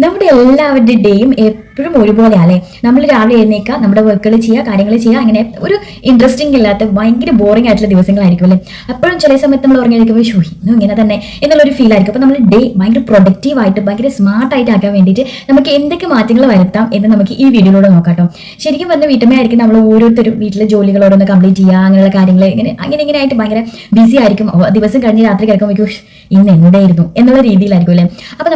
നമ്മുടെ എല്ലാവരുടെ ഡേയും എപ്പോഴും ഒരുപോലെ അല്ലേ. നമ്മൾ രാവിലെ എഴുന്നേക്കുക, നമ്മുടെ വർക്കുകൾ ചെയ്യുക, കാര്യങ്ങൾ ചെയ്യുക, അങ്ങനെ ഒരു ഇൻട്രസ്റ്റിംഗ് ഇല്ലാത്ത ഭയങ്കര ബോറിംഗ് ആയിട്ടുള്ള ദിവസങ്ങളായിരിക്കും അല്ലേ. അപ്പോഴും ചില സമയത്ത് നമ്മൾ ഉറങ്ങിയിരിക്കുമ്പോൾ ഇന്നും ഇങ്ങനെ തന്നെ എന്നുള്ളൊരു ഫീൽ ആയിരിക്കും. അപ്പോൾ നമ്മൾ ഡേ ഭയങ്കര പ്രൊഡക്റ്റീവ് ആയിട്ട് ഭയങ്കര സ്മാർട്ടായിട്ട് ആക്കാൻ വേണ്ടിയിട്ട് നമുക്ക് എന്തൊക്കെ മാറ്റങ്ങൾ വരുത്താം എന്ന് നമുക്ക് ഈ വീഡിയോയിലൂടെ നോക്കാം. ശരിക്കും പറഞ്ഞ വീട്ടമ്മയായിരിക്കും നമ്മൾ ഓരോരുത്തരും വീട്ടിലെ ജോലികൾ ഓരോന്ന് കംപ്ലീറ്റ് ചെയ്യുക, അങ്ങനെയുള്ള കാര്യങ്ങൾ ഇങ്ങനെ ആയിട്ട് ഭയങ്കര ബിസി ആയിരിക്കും. ദിവസം കഴിഞ്ഞ് രാത്രി കിടക്കുമ്പോൾ ഇന്ന് എന്തായിരുന്നു എന്നുള്ള രീതിയിലായിരിക്കും അല്ലേ. അപ്പൊ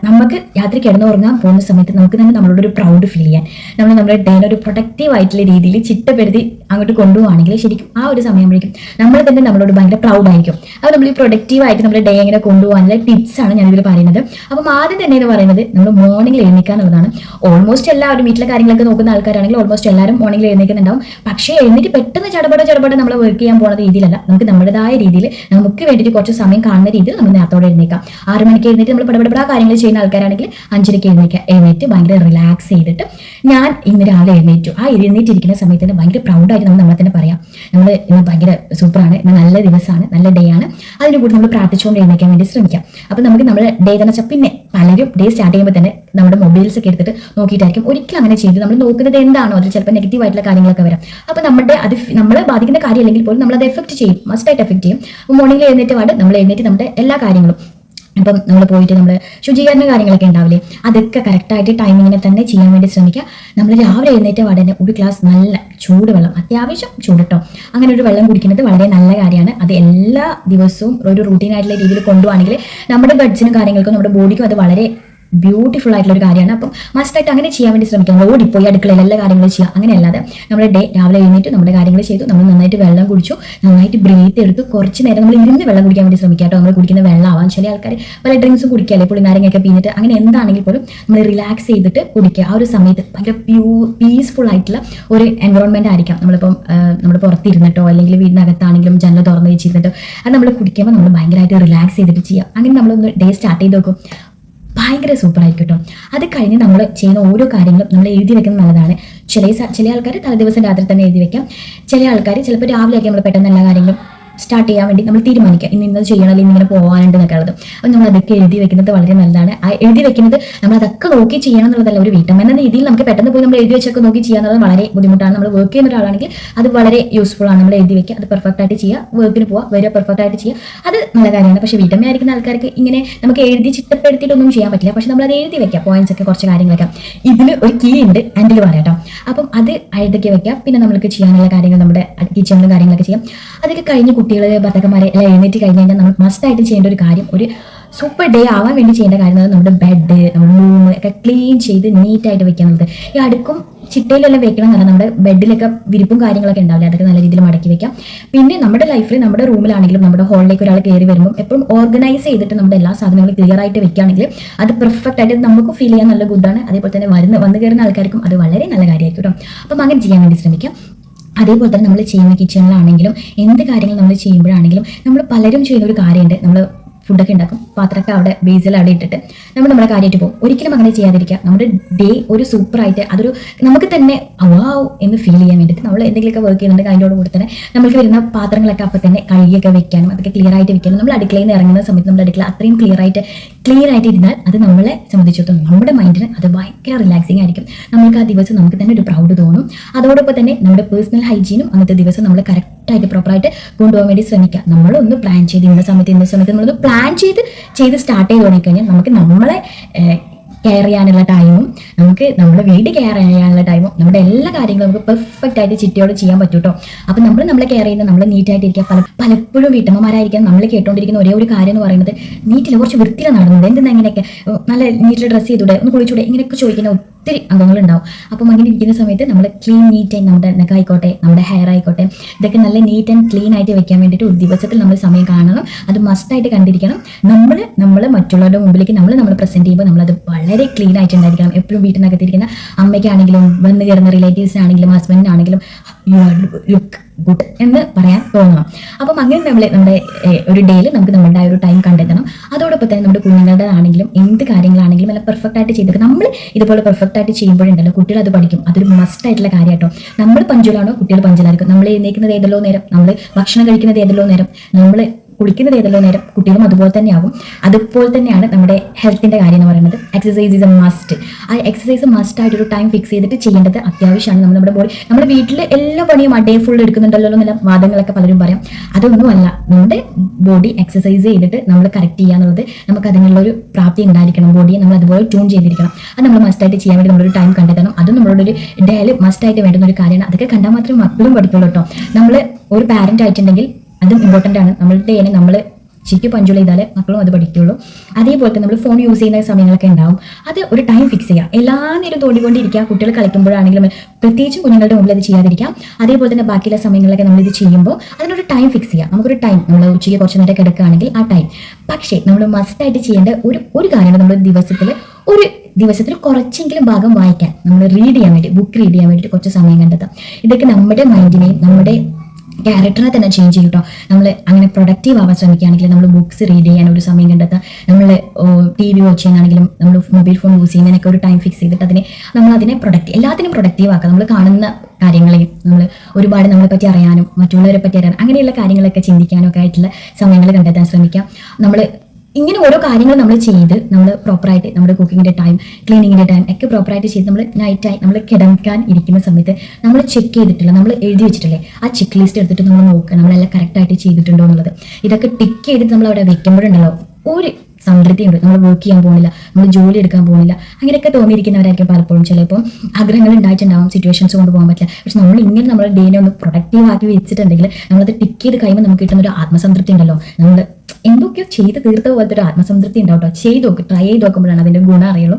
നമുക്ക് രാത്രി കിടന്നുറങ്ങാൻ പോകുന്ന സമയത്ത് നമുക്ക് തന്നെ നമ്മളോട് ഒരു പ്രൗഡ് ഫീൽ ചെയ്യാൻ, നമ്മുടെ ഡേനെ ഒരു പ്രൊഡക്റ്റീവ് ആയിട്ടുള്ള രീതിയിൽ ചിട്ടപ്പെടുത്തി അങ്ങോട്ട് കൊണ്ടുപോകുകയാണെങ്കിൽ ശരിക്കും ആ ഒരു സമയമായിരിക്കും നമ്മൾ തന്നെ നമ്മളോട് ഭയങ്കര പ്രൗഡ് ആയിരിക്കും. അപ്പോൾ നമ്മൾ ഈ പ്രൊഡക്റ്റീവ് ആയിട്ട് നമ്മുടെ ഡേ എങ്ങനെ കൊണ്ടുപോകാനുള്ള ടിപ്സ് ആണ് ഞാനിതിൽ പറയുന്നത്. അപ്പം ആദ്യം തന്നെ എന്ന് പറയുന്നത് നമ്മൾ മോർണിംഗിൽ എഴുന്നേക്കുക എന്നുള്ളതാണ്. ഓൾമോസ്റ്റ് എല്ലാവരും വീട്ടിലെ കാര്യങ്ങളൊക്കെ നോക്കുന്ന ആൾക്കാരാണെങ്കിൽ ഓൾമോസ്റ്റ് എല്ലാവരും മോർണിംഗിൽ എഴുന്നേക്കുന്നുണ്ടാവും. പക്ഷേ എഴുന്നേറ്റ് പെട്ടെന്ന് ചടപട നമ്മൾ വർക്ക് ചെയ്യാൻ പോകുന്ന രീതിയിലല്ല, നമുക്ക് നമ്മുടേതായ രീതിയിൽ നമുക്ക് വേണ്ടിയിട്ട് കുറച്ച് സമയം കാണുന്ന രീതിയിൽ നമ്മൾ നേരത്തോടെ എഴുന്നേക്കാം. 6 മണിക്ക് എഴുന്നേറ്റ് നമ്മൾ പടപട കാര്യങ്ങൾ ചെയ്യുന്ന ആൾക്കാരാണെങ്കിൽ 5:30 എഴുന്നേറ്റ് ഭയങ്കര റിലാക്സ് ചെയ്തിട്ട് ഞാൻ ഇന്ന് രാവിലെ എഴുന്നേറ്റു. ആ എഴുന്നേറ്റിരിക്കുന്ന സമയത്ത് തന്നെ ഭയങ്കര പ്രൗഡായിട്ട് നമ്മളെ തന്നെ പറയാം, നമ്മൾ ഇന്ന് ഭയങ്കര സൂപ്പറാണ്, ഇന്ന് നല്ല ദിവസമാണ്, നല്ല ഡേ ആണ്. അതിന് കൂടി നമ്മൾ പ്രാർത്ഥിച്ചുകൊണ്ട് എഴുന്നേക്കാൻ വേണ്ടി ശ്രമിക്കാം. അപ്പം നമുക്ക് നമ്മുടെ ഡേ തന്നെ വെച്ചാൽ പിന്നെ പലരും ഡേ സ്റ്റാർട്ട് ചെയ്യുമ്പോൾ തന്നെ നമ്മുടെ മൊബൈൽസ് ഒക്കെ എടുത്തിട്ട് നോക്കിയിട്ടായിരിക്കും. ഒരിക്കലും അങ്ങനെ ചെയ്ത് നമ്മൾ നോക്കുന്നത് എന്താണോ അതിൽ ചിലപ്പോൾ നെഗറ്റീവ് ആയിട്ടുള്ള കാര്യങ്ങളൊക്കെ വരാം. അപ്പോൾ നമ്മളെ ബാധിക്കുന്ന കാര്യം അല്ലെങ്കിൽ പോലും നമ്മളത് എഫക്ട് ചെയ്യും, മസ്റ്റായിട്ട് എഫക്ട് ചെയ്യും. മോർണിംഗിൽ എഴുന്നേറ്റ് നമ്മൾ എഴുന്നേറ്റ് നമ്മുടെ എല്ലാ കാര്യങ്ങളും ഇപ്പം നമ്മൾ പോയിട്ട് നമ്മൾ ശുചീകരണ കാര്യങ്ങളൊക്കെ ഉണ്ടാവില്ലേ, അതൊക്കെ കറക്റ്റായിട്ട് ടൈമിങ്ങിനെ തന്നെ ചെയ്യാൻ വേണ്ടി ശ്രമിക്കുക. നമ്മൾ രാവിലെ എഴുന്നേറ്റ പാടന്നെ ഒരു ഗ്ലാസ് നല്ല ചൂടുവെള്ളം, അത്യാവശ്യം ചൂടിട്ടോ, അങ്ങനെ ഒരു വെള്ളം കുടിക്കുന്നത് വളരെ നല്ല കാര്യമാണ്. അത് എല്ലാ ദിവസവും ഒരു റൂട്ടീനായിട്ടുള്ള രീതിയിൽ കൊണ്ടുപോകണമെങ്കിൽ നമ്മുടെ ഗഡ്സിനും കാര്യങ്ങൾക്കും നമ്മുടെ ബോഡിക്കും അത് വളരെ ബ്യൂട്ടിഫുൾ ആയിട്ടുള്ള ഒരു കാര്യമാണ്. അപ്പം മസ്റ്റായിട്ട് അങ്ങനെ ചെയ്യാൻ വേണ്ടി ശ്രമിക്കാം. ഓടിപ്പോയി അടുക്കളയിൽ എല്ലാ കാര്യങ്ങളും ചെയ്യുക, അങ്ങനെയല്ലാതെ നമ്മുടെ ഡേ രാവിലെ എഴുന്നേറ്റ് നമ്മുടെ കാര്യങ്ങൾ ചെയ്തു, നമ്മൾ നന്നായിട്ട് വെള്ളം കുടിച്ചു, നന്നായിട്ട് ബ്രീത്ത് എടുത്ത് കുറച്ച് നേരം നമ്മൾ ഇരുന്ന് വെള്ളം കുടിക്കാൻ വേണ്ടി ശ്രമിക്കാം കേട്ടോ. നമ്മൾ കുടിക്കുന്ന വെള്ളം ആവാം, ചില ആൾക്കാർ പല ഡ്രിങ്ക്സും കുടിക്കാല്ലേ, പുളിനാരങ്ങയൊക്കെ പിന്നിട്ട്, അങ്ങനെ എന്താണെങ്കിൽ പോലും നമ്മൾ റിലാക്സ് ചെയ്തിട്ട് കുടിക്കുക. ആ ഒരു സമയത്ത് ഭയങ്കര പീസ്ഫുൾ ആയിട്ടുള്ള ഒരു എൻവറോൺമെന്റ് ആയിരിക്കാം. നമ്മൾ പുറത്തിരുന്നിട്ടോ അല്ലെങ്കിൽ വീടിനകത്താണെങ്കിലും ജനൽ തുറന്ന് വെച്ചിരുന്നിട്ടോ അത് നമ്മൾ കുടിക്കുമ്പോൾ നമ്മൾ ഭയങ്കരമായിട്ട് റിലാക്സ് ചെയ്തിട്ട് ചെയ്യാം. അങ്ങനെ നമ്മളൊന്ന് ഡേ സ്റ്റാർട്ട് ചെയ്ത് നോക്കും, ഭയങ്കര സൂപ്പറായിരിക്കും കേട്ടോ. അത് കഴിഞ്ഞ് നമ്മൾ ചെയ്യുന്ന ഓരോ കാര്യങ്ങളും നമ്മൾ എഴുതി വെക്കുന്നത് നല്ലതാണ്. ചില ആൾക്കാർ തലേദിവസം രാത്രി തന്നെ എഴുതി വെക്കാം. ചില ആൾക്കാർ ചിലപ്പോൾ രാവിലെയൊക്കെ നമ്മൾ പെട്ടെന്ന് എല്ലാ കാര്യങ്ങളും സ്റ്റാർട്ട് ചെയ്യാൻ വേണ്ടി നമ്മൾ തീരുമാനിക്കുക, ഇന്നത് ചെയ്യണം അല്ലെങ്കിൽ ഇങ്ങനെ പോകാനുണ്ട് എന്നൊക്കെ ഉള്ളത്. അപ്പോൾ നമ്മൾ അതൊക്കെ എഴുതി വെക്കുന്നത് വളരെ നല്ലതാണ്. ആ എഴുതി വെക്കുന്നത് നമ്മൾ അതൊക്കെ നോക്കി ചെയ്യണം എന്നുള്ളതല്ല. ഒരു വീട്ടമ്മ എന്ന രീതിയിൽ നമുക്ക് പെട്ടെന്ന് പോയി നമ്മൾ എഴുതി വെച്ചൊക്കെ നോക്കി ചെയ്യുക എന്നുള്ളത് വളരെ ബുദ്ധിമുട്ടാണ്. നമ്മൾ വർക്ക് ചെയ്യുന്ന ഒരാളാണെങ്കിൽ അത് വളരെ യൂസ്ഫുൾ ആണ്. നമ്മൾ എഴുതി വെക്കുക, അത് പെർഫെക്റ്റ് ആയിട്ട് ചെയ്യുക, വർക്കിന് പോവുക, വരെ പെർഫെക്റ്റ് ആയിട്ട് ചെയ്യുക, അത് നല്ല കാര്യമാണ്. പക്ഷേ വീട്ടമ്മയായിരിക്കുന്ന ആൾക്കാർക്ക് ഇങ്ങനെ നമുക്ക് എഴുതി ചിട്ടപ്പെടുത്തിയിട്ടൊന്നും ചെയ്യാൻ പറ്റില്ല. പക്ഷെ നമ്മൾ അത് എഴുതി വെക്കുക, പോയിന്റ്സ് ഒക്കെ കുറച്ച് കാര്യങ്ങളൊക്കെ. ഇതിന് ഒരു കീ ഉണ്ട്, ഹാൻഡിൽ പറയാട്ടോ. അപ്പം അത് എഴുതൊക്കെ വെക്കുക. പിന്നെ നമ്മൾക്ക് ചെയ്യാനുള്ള കാര്യങ്ങൾ നമ്മുടെ കിച്ചണിലും കാര്യങ്ങളൊക്കെ ചെയ്യാം. അതൊക്കെ കഴിഞ്ഞ് കുട്ടികൾ ഭർത്താക്കന്മാരെ എല്ലാം എഴുന്നേറ്റ് കഴിഞ്ഞ് കഴിഞ്ഞാൽ നമ്മൾ മസ്റ്റായിട്ട് ചെയ്യേണ്ട ഒരു കാര്യം, ഒരു സൂപ്പർ ഡേ ആവാൻ വേണ്ടി ചെയ്യേണ്ട കാര്യം നമ്മുടെ ബെഡ്, നമ്മുടെ റൂം ഒക്കെ ക്ലീൻ ചെയ്ത് നീറ്റായിട്ട് വെക്കാനുള്ളത്. ഈ അടുക്കും ചിട്ടയിലെല്ലാം വെക്കണം എന്നല്ല, നമ്മുടെ ബെഡിലൊക്കെ വിരിപ്പും കാര്യങ്ങളൊക്കെ ഉണ്ടാവില്ല, അതൊക്കെ നല്ല രീതിയിൽ മടക്കി വെക്കാം. പിന്നെ നമ്മുടെ ലൈഫിൽ നമ്മുടെ റൂമിലാണെങ്കിലും നമ്മുടെ ഹോളിലേക്ക് ഒരാൾ കയറി വരുമ്പോൾ എപ്പോഴും ഓർഗനൈസ് ചെയ്തിട്ട് നമ്മുടെ എല്ലാ സാധനങ്ങളും ക്ലിയർ ആയിട്ട് വെക്കുകയാണെങ്കിൽ അത് പെർഫെക്റ്റ് ആയിട്ട് നമുക്ക് ഫീൽ ചെയ്യാൻ നല്ല ഗുഡാണ്. അതേപോലെ തന്നെ വന്നു കയറുന്ന ആൾക്കാർക്കും അത് വളരെ നല്ല കാര്യമായിരിക്കും കേട്ടോ. അപ്പം അങ്ങനെ ചെയ്യാൻ വേണ്ടി ശ്രമിക്കാം. അതേപോലെ തന്നെ നമ്മൾ ചെയ്യുന്ന കിച്ചണിലാണെങ്കിലും എന്ത് കാര്യങ്ങൾ നമ്മൾ ചെയ്യുമ്പോഴാണെങ്കിലും നമ്മൾ പലരും ചെയ്യുന്ന ഒരു കാര്യമുണ്ട്, നമ്മൾ ഫുഡൊക്കെ ഉണ്ടാക്കും, പാത്രമൊക്കെ അവിടെ ബേസിൽ അവിടെ ഇട്ടിട്ട് നമ്മുടെ കാര്യമായിട്ട് പോകും. ഒരിക്കലും അങ്ങനെ ചെയ്യാതിരിക്കുക. നമ്മുടെ ഡേ ഒരു സൂപ്പറായിട്ട് അതൊരു നമുക്ക് തന്നെ വാവ് എന്ന് ഫീൽ ചെയ്യാൻ വേണ്ടിയിട്ട് നമ്മൾ എന്തെങ്കിലുമൊക്കെ വർക്ക് ചെയ്യുന്നുണ്ടെങ്കിൽ അതിനോട് കൂടി തന്നെ നമ്മൾക്ക് വരുന്ന പാത്രങ്ങളൊക്കെ അപ്പം തന്നെ കഴുകിയൊക്കെ വെക്കാനും അതൊക്കെ ക്ലിയർ ആയിട്ട് വെക്കാനും, നമ്മൾ അടുക്കളയിൽ നിന്ന് ഇറങ്ങുന്ന സമയത്ത് നമ്മുടെ അടുക്കള അത്രയും ക്ലിയർ ആയിട്ട് ഇരുന്നാൽ അത് നമ്മളെ സംബന്ധിച്ചിടത്തോളം നമ്മുടെ മൈൻഡിന് അത് ഭയങ്കര റിലാക്സിങ് ആയിരിക്കും. നമുക്ക് ആ ദിവസം നമുക്ക് തന്നെ ഒരു പ്രൗഡ് തോന്നും. അതോടൊപ്പം തന്നെ നമ്മുടെ പേഴ്സണൽ ഹൈജീനും അന്നത്തെ ദിവസം നമ്മൾ കറക്റ്റായിട്ട് പ്രോപ്പറായിട്ട് കൊണ്ടുപോകാൻ വേണ്ടി ശ്രമിക്കുക. നമ്മളൊന്ന് പ്ലാൻ ചെയ്ത് ഇന്ന സമയത്ത് നമ്മളൊന്ന് പ്ലാൻ ചെയ്ത് സ്റ്റാർട്ട് ചെയ്ത് തുടങ്ങിക്കഴിഞ്ഞാൽ നമുക്ക് നമ്മളെ കെയർ ചെയ്യാനുള്ള ടൈമും നമുക്ക് നമ്മുടെ വീട് കെയർ ചെയ്യാനുള്ള ടൈമും നമ്മുടെ എല്ലാ കാര്യങ്ങളും നമുക്ക് പെർഫെക്റ്റ് ആയിട്ട് ചിട്ടയോട് ചെയ്യാൻ പറ്റും കേട്ടോ. അപ്പം നമ്മളെ കെയർ ചെയ്യുന്ന നമ്മൾ നീറ്റായിട്ടിരിക്കുക. പലപ്പോഴും വീട്ടമ്മമാരായിരിക്കാം നമ്മൾ കേട്ടോണ്ടിരിക്കുന്ന ഒരേ ഒരു കാര്യം എന്ന് പറയുന്നത് നീറ്റില്ല, കുറച്ച് വൃത്തിയിലാണ് നടന്നത്, എന്തെന്നാ ഇങ്ങനെയൊക്കെ നല്ല നീറ്റിൽ ഡ്രസ്സ് ചെയ്തൂടെ, ഒന്ന് കുളിച്ചൂടെ, ഇങ്ങനെയൊക്കെ ചോദിക്കുന്ന ഒത്തിരി അംഗങ്ങളുണ്ടാവും. അപ്പം അങ്ങനെ ഇരിക്കുന്ന സമയത്ത് നമ്മൾ ക്ലീൻ നീറ്റായി നമ്മുടെ നെക്ക് ആയിക്കോട്ടെ, നമ്മുടെ ഹെയർ ആയിക്കോട്ടെ, ഇതൊക്കെ നല്ല നീറ്റ് ആൻഡ് ക്ലീൻ ആയിട്ട് വെക്കാൻ വേണ്ടിയിട്ട് ഒരു ദിവസത്തിൽ നമ്മൾ സമയം കാണണം. അത് മസ്റ്റായിട്ട് കണ്ടിരിക്കണം. നമ്മൾ മറ്റുള്ളവരുടെ മുമ്പിലേക്ക് നമ്മൾ പ്രസന്റ് ചെയ്യുമ്പോൾ നമ്മളത് വളരെ ക്ലീൻ ആയിട്ടുണ്ടായിരിക്കണം. എപ്പോഴും വീട്ടിനകത്തിരിക്കുന്ന അമ്മയ്ക്കാണെങ്കിലും വന്ന് കയറുന്ന റിലേറ്റീവ്സിനാണെങ്കിലും ഹസ്ബൻഡിനാണെങ്കിലും യു ആർ ലുക്ക് ഗുഡ് എന്ന് പറയാൻ തോന്നണം. അപ്പം അങ്ങനെ നമ്മുടെ ഒരു ഡേയിൽ നമുക്ക് നമ്മുടെ ആ ഒരു ടൈം കണ്ടെത്തണം. അതോടൊപ്പം തന്നെ നമ്മുടെ കുഞ്ഞുങ്ങളുടെ ആണെങ്കിലും എന്ത് കാര്യങ്ങളാണെങ്കിലും എല്ലാം പെർഫെക്റ്റ് ആയിട്ട് ചെയ്തേക്കും. നമ്മൾ ഇതുപോലെ പെർഫെക്റ്റ് ആയിട്ട് ചെയ്യുമ്പോഴുണ്ടല്ലോ കുട്ടികൾ അത് പഠിക്കും. അതൊരു മസ്റ്റ് ആയിട്ടുള്ള കാര്യം കേട്ടോ. നമ്മൾ പഞ്ചുലാണോ കുട്ടികൾ പഞ്ചലായിരിക്കും. നമ്മൾ എഴുന്നേക്കുന്നത് ഏതെല്ലോ നേരം, നമ്മൾ ഭക്ഷണം കഴിക്കുന്നത് ഏതെല്ലോ നേരം, നമ്മൾ കുളിക്കുന്നത് ഏതല്ലോ നേരം കുട്ടികളും അതുപോലെ തന്നെ ആകും. അതുപോലെ തന്നെയാണ് നമ്മുടെ ഹെൽത്തിന്റെ കാര്യം എന്ന് പറയുന്നത്. Exercise is A must. ആ എക്സസൈസ് മസ്റ്റ് ആയിട്ട് ഒരു ടൈം ഫിക്സ് ചെയ്തിട്ട് ചെയ്യേണ്ടത് അത്യാവശ്യമാണ്. നമ്മുടെ ബോഡി, നമ്മുടെ വീട്ടിൽ എല്ലാ പണിയും ഡേ ഫുൾ എടുക്കുന്നുണ്ടല്ലോ എന്നുള്ള വാദങ്ങളൊക്കെ പലരും പറയാം. അതൊന്നുമല്ല, നമ്മുടെ ബോഡി എക്സസൈസ് ചെയ്തിട്ട് നമ്മൾ കറക്റ്റ് ചെയ്യുക എന്നുള്ളത് നമുക്ക് അതിനുള്ള ഒരു പ്രാപ്തി ഉണ്ടായിരിക്കണം. ബോഡിയെ നമ്മൾ അതുപോലെ ട്യൂൺ ചെയ്തിരിക്കണം. അത് നമ്മൾ മസ്റ്റായിട്ട് ചെയ്യാൻ വേണ്ടി നമ്മളൊരു ടൈം കണ്ടെത്തണം. അതും നമ്മളോട് ഒരു ഡേയിൽ മസ്റ്റായിട്ട് വേണ്ടുന്ന ഒരു കാര്യമാണ്. അതൊക്കെ കണ്ടാൽ മാത്രമേ മക്കളും പഠിക്കുള്ളൂ കേട്ടോ. നമ്മൾ ഒരു പാരന്റ് ആയിട്ടുണ്ടെങ്കിൽ അതും ഇമ്പോർട്ടൻ്റ് ആണ്. നമ്മളുടെ നമ്മൾ ശരിക്കും പഞ്ചുള്ള ചെയ്താലേ മക്കളും അത് പഠിക്കുള്ളൂ. അതേപോലെ തന്നെ നമ്മൾ ഫോൺ യൂസ് ചെയ്യുന്ന സമയങ്ങളൊക്കെ ഉണ്ടാവും. അത് ഒരു ടൈം ഫിക്സ് ചെയ്യുക. എല്ലാ നേരം തോണ്ടിക്കൊണ്ടിരിക്കുക. കുട്ടികൾ കളിക്കുമ്പോഴാണെങ്കിലും പ്രത്യേകിച്ചും കുഞ്ഞുങ്ങളുടെ മുമ്പിൽ അത് ചെയ്യാതിരിക്കാം. അതേപോലെ തന്നെ ബാക്കിയുള്ള സമയങ്ങളിലൊക്കെ നമ്മൾ ഇത് ചെയ്യുമ്പോൾ അതിനൊരു ടൈം ഫിക്സ് ചെയ്യുക. നമുക്കൊരു ടൈം, നമ്മൾ ഉച്ചയ്ക്ക് കുറച്ച് നേരം കിടക്കുകയാണെങ്കിൽ ആ ടൈം. പക്ഷേ നമ്മൾ മസ്റ്റായിട്ട് ചെയ്യേണ്ട ഒരു കാര്യമാണ്, നമ്മൾ ദിവസത്തിൽ കുറച്ചെങ്കിലും ഭാഗം വായിക്കാൻ, നമ്മൾ റീഡ് ചെയ്യാൻ വേണ്ടി, ബുക്ക് റീഡ് ചെയ്യാൻ വേണ്ടിയിട്ട് കുറച്ച് സമയം കണ്ടെത്താം. ഇതൊക്കെ നമ്മുടെ മൈൻഡിനെയും നമ്മുടെ ക്യാരക്ടറിനെ തന്നെ ചേഞ്ച് ചെയ്യും കേട്ടോ. നമ്മൾ അങ്ങനെ പ്രൊഡക്റ്റീവ് ആവാൻ ശ്രമിക്കുകയാണെങ്കിൽ നമ്മൾ ബുക്സ് റീഡ് ചെയ്യാൻ ഒരു സമയം കണ്ടെത്താം. നമ്മൾ TV വാച്ച് ചെയ്യുന്നതാണെങ്കിലും നമ്മൾ മൊബൈൽ ഫോൺ യൂസ് ചെയ്യുന്നതിനൊക്കെ ഒരു ടൈം ഫിക്സ് ചെയ്തിട്ട് നമ്മളതിനെ എല്ലാത്തിനും പ്രൊഡക്റ്റീവ് ആക്കാം. നമ്മൾ കാണുന്ന കാര്യങ്ങളെയും നമ്മൾ ഒരുപാട് നമ്മളെ പറ്റി അറിയാനും മറ്റുള്ളവരെ പറ്റി അറിയാനും അങ്ങനെയുള്ള കാര്യങ്ങളൊക്കെ ചിന്തിക്കാനും ഒക്കെ ആയിട്ടുള്ള സമയങ്ങൾ കണ്ടെത്താൻ ശ്രമിക്കാം. നമ്മൾ ഇങ്ങനെ ഓരോ കാര്യങ്ങൾ നമ്മൾ ചെയ്ത് നമ്മൾ പ്രോപ്പറായിട്ട് നമ്മുടെ കുക്കിങ്ങിൻ്റെ ടൈം, ക്ലീനിങ്ങിൻ്റെ ടൈം ഒക്കെ പ്രോപ്പറായിട്ട് ചെയ്ത് നമ്മൾ നൈറ്റായി നമ്മൾ കിടക്കാൻ ഇരിക്കുന്ന സമയത്ത് നമ്മൾ ചെക്ക് ചെയ്തിട്ടില്ല, നമ്മൾ എഴുതി വെച്ചിട്ടില്ലേ, ആ ചെക്ക് ലിസ്റ്റ് എടുത്തിട്ട് നമ്മൾ നോക്കുക നമ്മളെല്ലാം കറക്റ്റായിട്ട് ചെയ്തിട്ടുണ്ടോ എന്നുള്ളത്. ഇതൊക്കെ ടിക്ക് ചെയ്തിട്ട് നമ്മൾ അവിടെ വെക്കുമ്പോഴുണ്ടല്ലോ ഒരു സംതൃപ്തി ഉണ്ട്. നമ്മൾ വർക്ക് ചെയ്യാൻ പോകുന്നില്ല, നമ്മൾ ജോലി എടുക്കാൻ പോകുന്നില്ല, അങ്ങനെയൊക്കെ തോന്നിയിരിക്കുന്നവരായിരിക്കും പലപ്പോഴും. ചിലപ്പോൾ ആഗ്രഹങ്ങൾ ഉണ്ടായിട്ടുണ്ടാവും, സിറ്റുവേഷൻസ് കൊണ്ട് പോകാൻ പറ്റില്ല. പക്ഷെ നമ്മൾ ഇങ്ങനെ നമ്മുടെ ഡേനെ ഒന്ന് പ്രൊഡക്റ്റീവ് ആക്കി വെച്ചിട്ടുണ്ടെങ്കിൽ നമ്മളത് ടിക്ക് ചെയ്ത് കഴിയുമ്പോൾ നമുക്ക് കിട്ടുന്ന ഒരു ആത്മസംതൃപ്തി ഉണ്ടല്ലോ. നമ്മൾ എന്തൊക്കെയോ ചെയ്ത് തീർത്ത പോലത്തെ ഒരു ആത്മസംതൃപ്തി ഉണ്ടാവും കേട്ടോ. ചെയ്ത് നോക്ക്, ട്രൈ ചെയ്ത് നോക്കുമ്പോഴാണ് അതിൻ്റെ ഗുണം അറിയുള്ളൂ.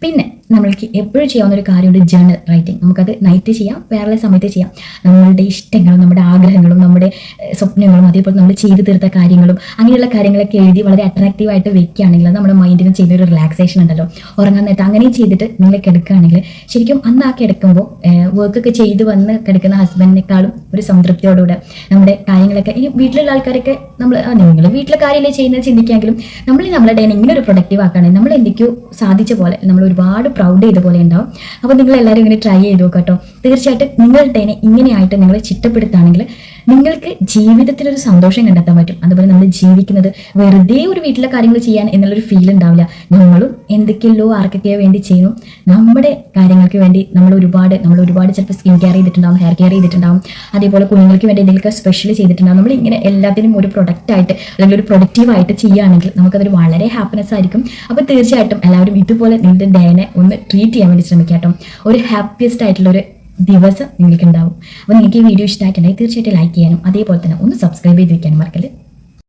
പിന്നെ നമ്മൾക്ക് എപ്പോഴും ചെയ്യാവുന്ന ഒരു കാര്യമുണ്ട്, ജേർണൽ റൈറ്റിംഗ്. നമുക്കത് നൈറ്റ് ചെയ്യാം, വേറെ സമയത്ത് ചെയ്യാം. നമ്മളുടെ ഇഷ്ടങ്ങളും നമ്മുടെ ആഗ്രഹങ്ങളും നമ്മുടെ സ്വപ്നങ്ങളും അതേപോലെ നമ്മൾ ചെയ്ത് തീർത്ത കാര്യങ്ങളും അങ്ങനെയുള്ള കാര്യങ്ങളൊക്കെ എഴുതി വളരെ അട്രാക്റ്റീവായിട്ട് വെക്കുകയാണെങ്കിൽ അത് നമ്മുടെ മൈൻഡിന് ചെയ്യുന്ന ഒരു റിലാക്സേഷൻ ഉണ്ടല്ലോ. ഉറങ്ങാൻ നേരത്തെ അങ്ങനെയും ചെയ്തിട്ട് നിങ്ങൾ കിടക്കുകയാണെങ്കിൽ ശരിക്കും അന്ന് ആ കിടക്കുമ്പോൾ വർക്കൊക്കെ ചെയ്ത് വന്ന് കിടക്കുന്ന ഹസ്ബൻഡിനേക്കാളും ഒരു സംതൃപ്തിയോടുകൂടെ നമ്മുടെ കാര്യങ്ങളൊക്കെ, ഈ വീട്ടിലുള്ള ആൾക്കാരൊക്കെ നിങ്ങൾ വീട്ടിലെ കാര്യമല്ലേ ചെയ്യുന്നത് ചിന്തിക്കാമെങ്കിലും നമ്മുടെ ഡേ ഇങ്ങനെ ഒരു പ്രൊഡക്റ്റീവ് ആക്കുകയാണെങ്കിൽ നമ്മൾ എന്തൊക്കെയോ സാധിച്ച പോലെ, നമ്മൾ ഒരുപാട് പ്രൗഡ് ചെയ്ത പോലെ ഉണ്ടാവും. അപ്പോൾ നിങ്ങൾ എല്ലാവരും ഇങ്ങനെ ട്രൈ ചെയ്ത് നോക്കട്ടോ. തീർച്ചയായിട്ടും നിങ്ങളുടെ ഇങ്ങനെയായിട്ട് നിങ്ങൾ ചിട്ടപ്പെടുത്തുകയാണെങ്കിൽ നിങ്ങൾക്ക് ജീവിതത്തിലൊരു സന്തോഷം കണ്ടെത്താൻ പറ്റും. അതുപോലെ നമ്മൾ ജീവിക്കുന്നത് വെറുതെ ഒരു വീട്ടിലെ കാര്യങ്ങൾ ചെയ്യാൻ എന്നുള്ളൊരു ഫീൽ ഉണ്ടാവില്ല. നമ്മളും എന്തൊക്കെയല്ലോ ആർക്കൊക്കെയോ വേണ്ടി ചെയ്യുന്നു. നമ്മുടെ കാര്യങ്ങൾക്ക് വേണ്ടി നമ്മൾ ഒരുപാട് ചിലപ്പോൾ സ്കിൻ കെയർ ചെയ്തിട്ടുണ്ടാവും, ഹെയർ കെയർ ചെയ്തിട്ടുണ്ടാവും, അതേപോലെ കുഞ്ഞുങ്ങൾക്ക് വേണ്ടി എന്തെങ്കിലുമൊക്കെ സ്പെഷ്യൽ ചെയ്തിട്ടുണ്ടാവും. നമ്മൾ ഇങ്ങനെ എല്ലാത്തിനും ഒരു പ്രൊഡക്റ്റായിട്ട് അല്ലെങ്കിൽ ഒരു പ്രൊഡക്റ്റീവായിട്ട് ചെയ്യുകയാണെങ്കിൽ നമുക്കതൊരു വളരെ ഹാപ്പിനെസ് ആയിരിക്കും. അപ്പോൾ തീർച്ചയായിട്ടും എല്ലാവരും ഇതുപോലെ നിങ്ങളുടെ ഡേനെ ഒന്ന് ട്രീറ്റ് ചെയ്യാൻ വേണ്ടി ശ്രമിക്കാം. ഒരു ഹാപ്പിയസ്റ്റ് ആയിട്ടുള്ളൊരു ദിവസം നിങ്ങൾക്ക് ഉണ്ടാവും. അപ്പോൾ നിങ്ങൾക്ക് ഈ വീഡിയോ ഇഷ്ടമായിട്ടുണ്ടെങ്കിൽ തീർച്ചയായിട്ടും ലൈക്ക് ചെയ്യാനും അതേപോലെ തന്നെ ഒന്ന് സബ്സ്ക്രൈബ് ചെയ്ത് വയ്ക്കാനും മറക്കല്ലേ.